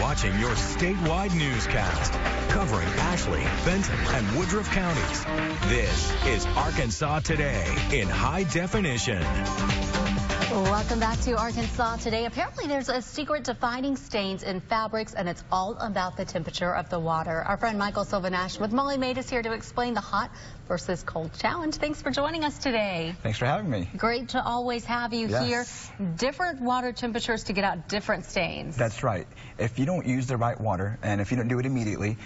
watching your statewide newscast covering Ashley, Benton, and Woodruff counties. This is Arkansas Today in high definition. Welcome back to Arkansas Today. Apparently there's a secret to finding stains in fabrics, and it's all about the temperature of the water. Our friend Silva-Nash with Molly Maid is here to explain the hot versus cold challenge. Thanks for joining us today. Thanks for having me. Great to always have you here. Different water temperatures to get out different stains. That's right. If you don't use the right water, and if you don't do it immediately,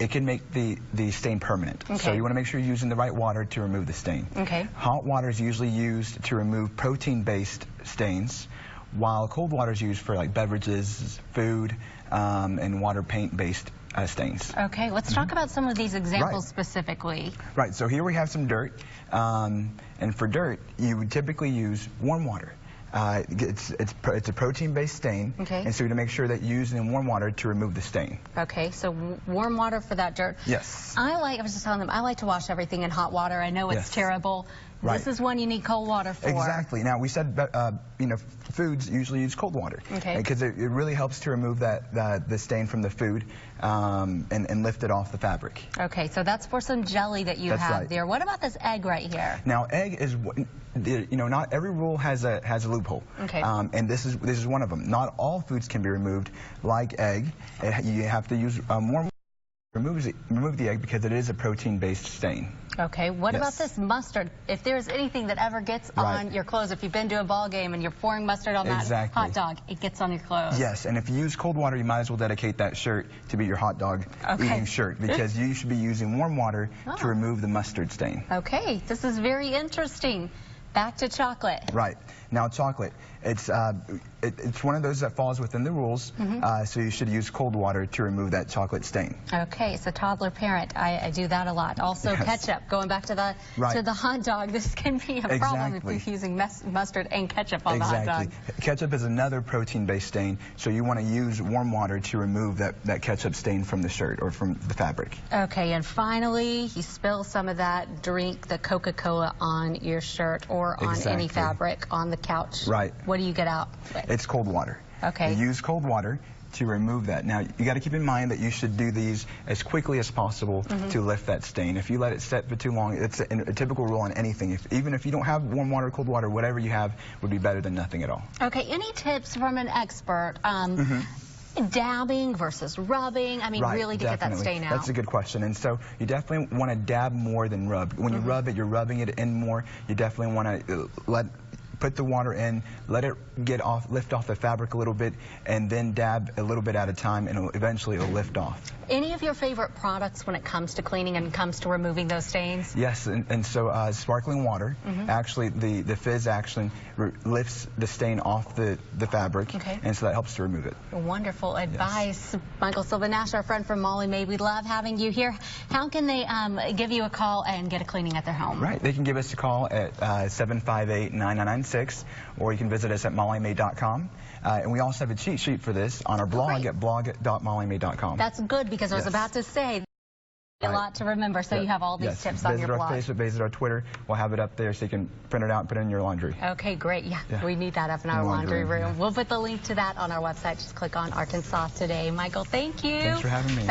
it can make the stain permanent. Okay. So you want to make sure you're using the right water to remove the stain. Okay. Hot water is usually used to remove protein-based stains, while cold water is used for like beverages, food, and water paint-based stains. Okay, let's talk about some of these examples specifically. Right, so here we have some dirt, and for dirt, you would typically use warm water. It's a protein-based stain, and so to make sure that you're using warm water to remove the stain. Okay, so warm water for that dirt. Yes. I was just telling them, I like to wash everything in hot water. I know it's terrible. Right. This is one you need cold water for. Exactly. Now, we said, foods usually use cold water. Okay. Because it really helps to remove the stain from the food and lift it off the fabric. Okay, so that's for some jelly that you have there. What about this egg right here? Now, egg is, not every rule has a loophole. Okay. And this is one of them. Not all foods can be removed, like egg. You have to use warm water to remove the egg because it is a protein-based stain. Okay, what about this mustard? If there's anything that ever gets on your clothes, if you've been to a ball game and you're pouring mustard on that hot dog, it gets on your clothes. Yes, and if you use cold water, you might as well dedicate that shirt to be your hot dog eating shirt, because you should be using warm water to remove the mustard stain. Okay, this is very interesting. Back to chocolate. Right. Now, chocolate, it's one of those that falls within the rules, so you should use cold water to remove that chocolate stain. Okay, so toddler parent, I do that a lot. Also ketchup, going back to the hot dog, this can be a problem if you're using mustard and ketchup on the hot dog. Ketchup is another protein-based stain, so you want to use warm water to remove that ketchup stain from the shirt or from the fabric. Okay, and finally, you spill some of that drink, the Coca-Cola, on your shirt or on any fabric on the couch. Right. What do you get out with? It's cold water. Okay. You use cold water to remove that. Now, you got to keep in mind that you should do these as quickly as possible to lift that stain. If you let it set for too long, it's a typical rule on anything. Even if you don't have warm water, cold water, whatever you have would be better than nothing at all. Okay, any tips from an expert? Dabbing versus rubbing, really to get that stain out? That's a good question. And so you definitely want to dab more than rub. When you rub it, you're rubbing it in more. You definitely want to put the water in, let it lift off the fabric a little bit, and then dab a little bit at a time, and eventually it'll lift off. Any of your favorite products when it comes to cleaning and comes to removing those stains? Yes, and so sparkling water, actually the fizz actually lifts the stain off the fabric, and so that helps to remove it. Wonderful advice. Silva-Nash, our friend from Molly Maid, we love having you here. How can they give you a call and get a cleaning at their home? Right, they can give us a call at 758-9996, or you can visit us at mollymaid.com. And we also have a cheat sheet for this on our blog at blog.mollymaid.com. That's good, because I was about to say a lot to remember, so you have all these tips on your blog. Visit our Facebook, visit our Twitter. We'll have it up there so you can print it out and put it in your laundry. Okay, great. Yeah, we need that up in our laundry room. We'll put the link to that on our website. Just click on Arkansas Today. Michael, thank you. Thanks for having me.